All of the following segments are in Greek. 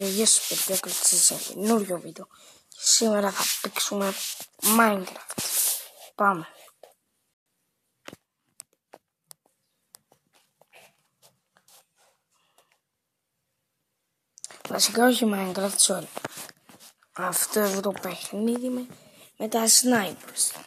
Γεια σας παιδιά, καλώς σε καινούριο βίντεο. Και σήμερα θα παίξουμε Minecraft. Πάμε. Βασικά όχι Minecraft, sorry. Αυτό εδώ το παιχνίδι με τα snipers.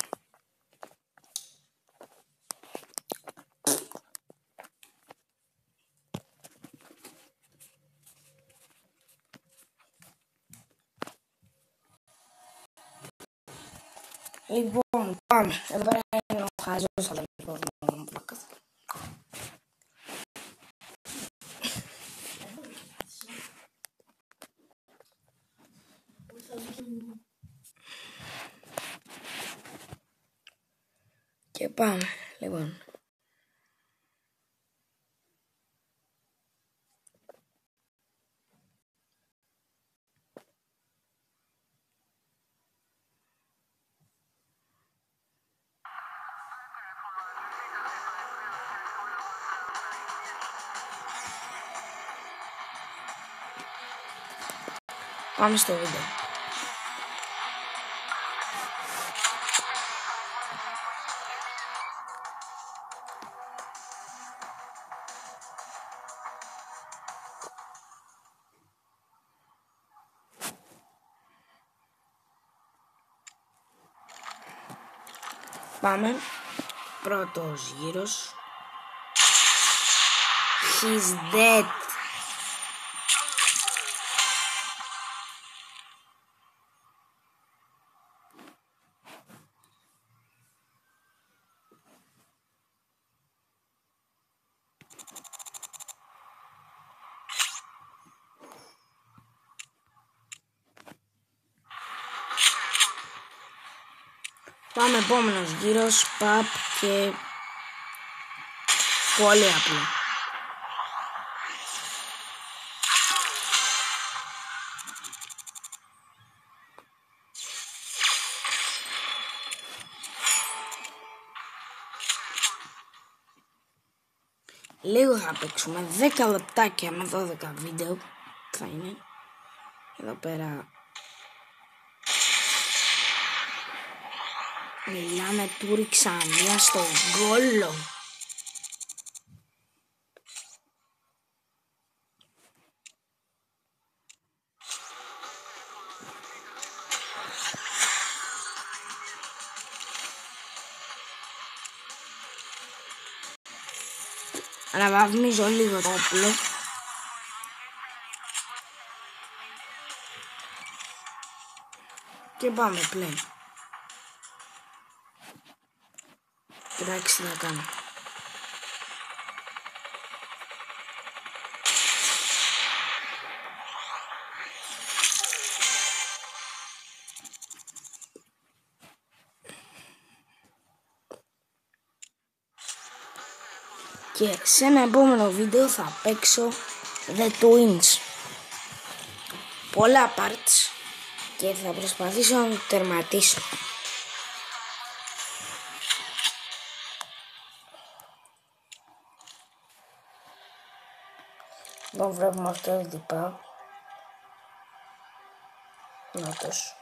Λοιπόν, πάμε. Εδώ πέρα είναι ο χαζός, αλλά λοιπόν να μου πλάκα. Και πάμε, λοιπόν. Πάμε στο βίντεο. Πάμε. Πρώτος γύρος. He's dead. Πάμε επόμενος γύρος, παπ και πολύ απλό. Λίγο θα παίξουμε, 10 λεπτάκια με 12 βίντεο θα είναι. Εδώ πέρα μιλάμε, του ρίξα μία στο γκόλο. Αναβαθμίζω λίγο το όπλο. Και πάμε πλέον. Κοιτάξτε τι να κάνω. Και σε ένα επόμενο βίντεο θα παίξω The Twins. Πολλά parts και θα προσπαθήσω να το τερματίσω. Εδώ βλέπουμε αυτό το τυπά. Νότος.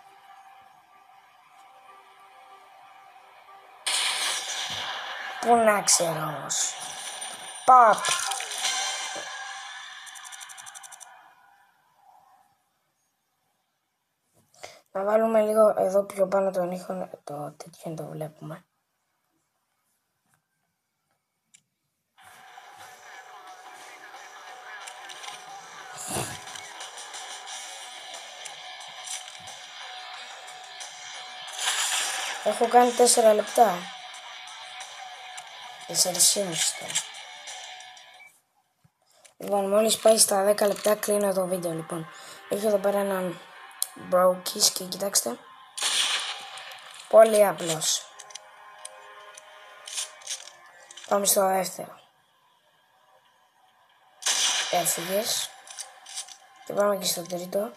Πού να ξέρω όμως. Παπ. Να βάλουμε λίγο εδώ πιο πάνω τον ήχο, το τέτοιο το βλέπουμε. Έχω κάνει 4 λεπτά. 4,5 τώρα. Λοιπόν, μόλις πάει στα 10 λεπτά κλείνω το βίντεο λοιπόν. Έχει εδώ πέρα έναν Brokis και κοιτάξτε. Πολύ απλός. Πάμε στο δεύτερο. Έφυγες. Και πάμε και στο τρίτο.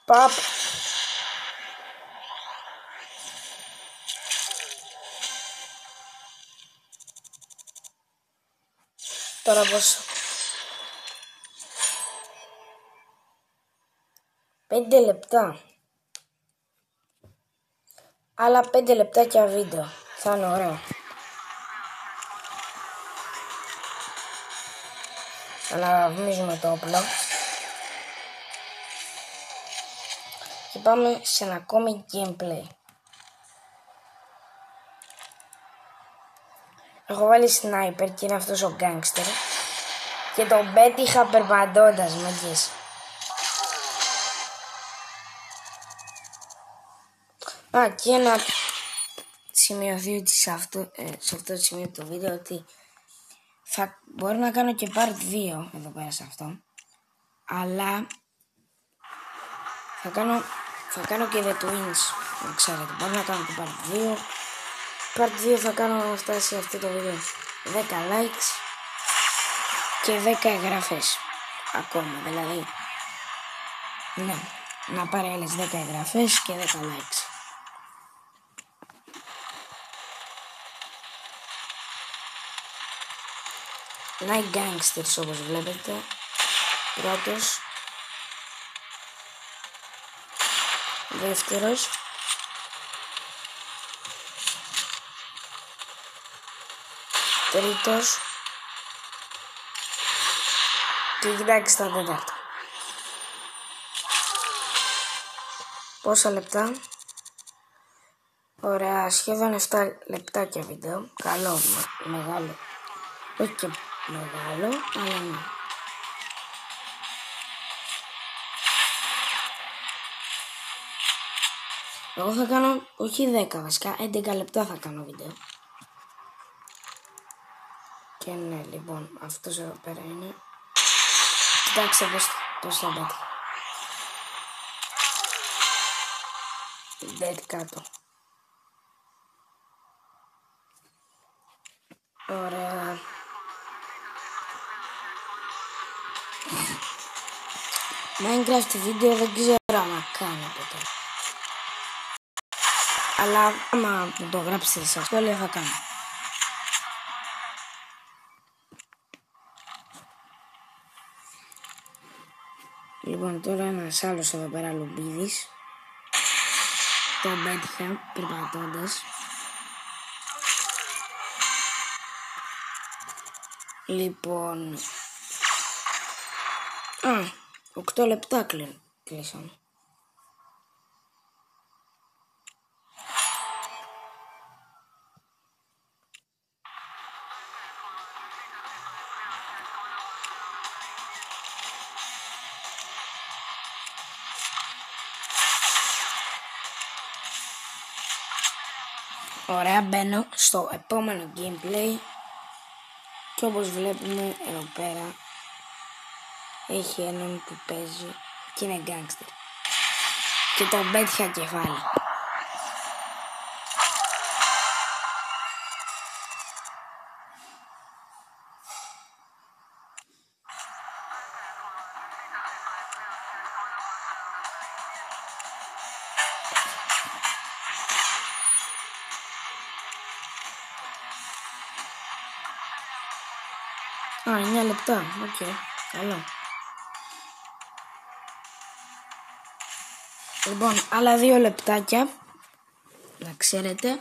Παπ. τώρα πόσο. 5 λεπτά. Άλλα 5 λεπτάκια βίντεο. Θα είναι ωραίο. Αναβαθμίζουμε το όπλο. Και πάμε σε ένα ακόμη gameplay. Έχω βάλει sniper και είναι αυτός ο gangster. Και τον πέτυχα περπατώντας, μάγκες. Και να σημειωθεί ότι σε αυτό το σημείο του βίντεο ότι μπορώ να κάνω και part 2 εδώ πέρα σε αυτό. Αλλά θα κάνω και the twins, να ξέρετε. Μπορώ να κάνω και part 2. Part 2 θα κάνω να φτάσει σε αυτό το βίντεο 10 likes και 10 εγγραφές ακόμα. Δηλαδή, ναι, να πάρει άλλες 10 εγγραφές και 10 likes. Night Gangsters όπως βλέπετε. Πρώτος. Δεύτερος. Τρίτος. Και κοιτάξτε τα τέταρτα. Πόσα λεπτά? Ωραία, σχεδόν 7 λεπτάκια βίντεο. Καλό, μεγάλο. Όχι και μεγάλο, αλλά ναι. Εγώ θα κάνω, όχι 10 βασικά, 11 λεπτά θα κάνω βίντεο. Και ναι, λοιπόν, αυτός εδώ πέρα είναι. Κοιτάξτε πώς θα πέτυχα. Dead κάτω. Ωραία. Minecraft βίντεο δεν ξέρω να κάνω ποτέ. Αλλά άμα το γράψετε στα σχόλια θα κάνω. Λοιπόν, τώρα ένας άλλος εδώ πέρα λουμπίδης. Τον πέτυχα περπατώντας. Λοιπόν, 8 λεπτά κλείσαμε. Ωραία, μπαίνω στο επόμενο gameplay και όπως βλέπουμε εδώ πέρα έχει έναν που παίζει και είναι gangster και τον πέτυχα κεφάλι. Α, 9 λεπτά, οκ, καλό. Λοιπόν, άλλα 2 λεπτάκια, να ξέρετε,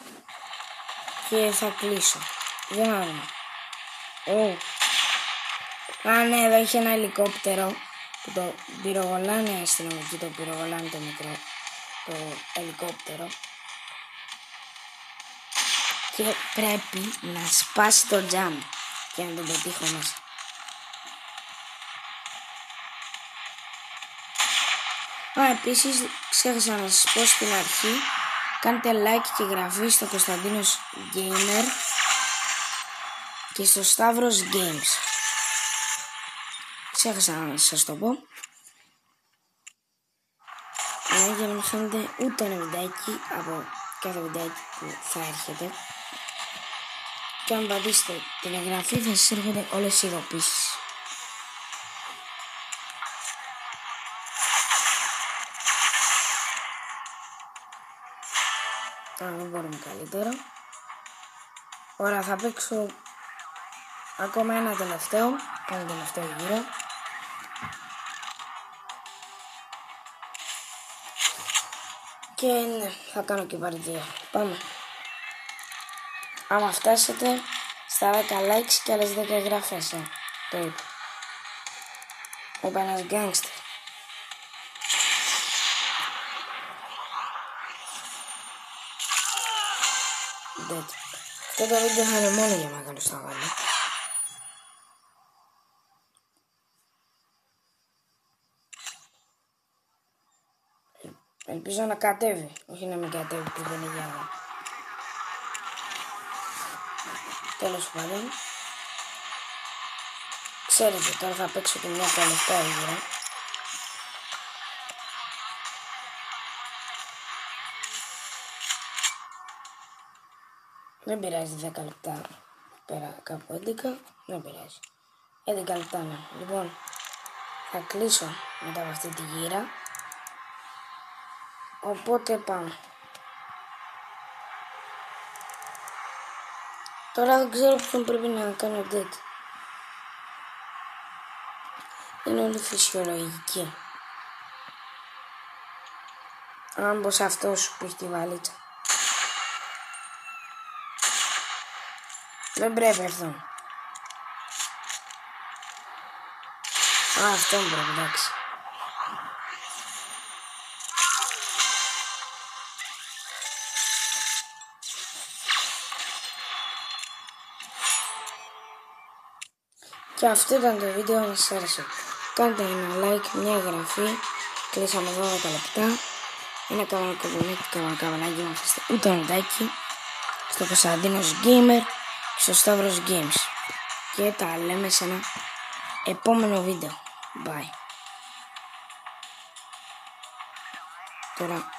και θα κλείσω. Για να δούμε. Α, ναι, εδώ έχει ένα ελικόπτερο που το πυροβολάνε οι αστυνομικοί, το πυροβολάνε το μικρό, το ελικόπτερο. Και πρέπει να σπάσει το jump και να τον πετύχω μέσα. Επίσης ξέχασα να σας πω στην αρχή, κάντε like και εγγραφή στο Κωνσταντίνος Gamer και στο Σταύρος Games. Ξέχασα να σας το πω. Για να μην χάνετε ούτε ένα βιντεάκι από κάθε βιντεάκι που θα έρχεται. Και αν πατήσετε την εγγραφή θα σας έρχονται όλες οι ειδοποιήσεις. Τώρα δεν μπορούμε καλύτερα. Ωραία, θα παίξω Ακόμα ένα τελευταίο. Πάμε τελευταίο γύρο. Και ναι, θα κάνω και part 2. Πάμε. Άμα φτάσετε στα 10 likes και άλλες 10 εγγραφές, το είπα. Είπα ένας γκάνγκστερ. Αυτό το βίντεο θα είναι μόνο για μεγάλους θα βάλω. Ελπίζω να κατέβει, όχι να μην κατέβει που δεν είναι για... Τέλος πάντων. Ξέρετε, τώρα θα παίξω και μια τελευταία γύρα. Δεν πειράζει 10 λεπτά, πέρα κάπου 11, δεν πειράζει. 11 λεπτά ναι. Λοιπόν, θα κλείσω μετά από αυτή τη γύρα. Οπότε πάμε. Τώρα δεν ξέρω ποιον πρέπει να κάνω update. Είναι όλοι φυσιολογικοί. Αν μπω σε αυτός που έχει τη βαλίτσα. Δεν πρέπει αυτόν. Αυτόν πρέπει, εντάξει. Και αυτό ήταν το βίντεο, αν σας άρεσε. Κάντε ένα like, μια εγγραφή. Κλείσαμε 12 λεπτά. Ένα καμπανάκι να αφήσετε ούτε νοτάκι. Στο Κωνσταντίνος Gamer και στο Σταύρος Games. Και τα λέμε σε ένα επόμενο βίντεο. Bye. Τώρα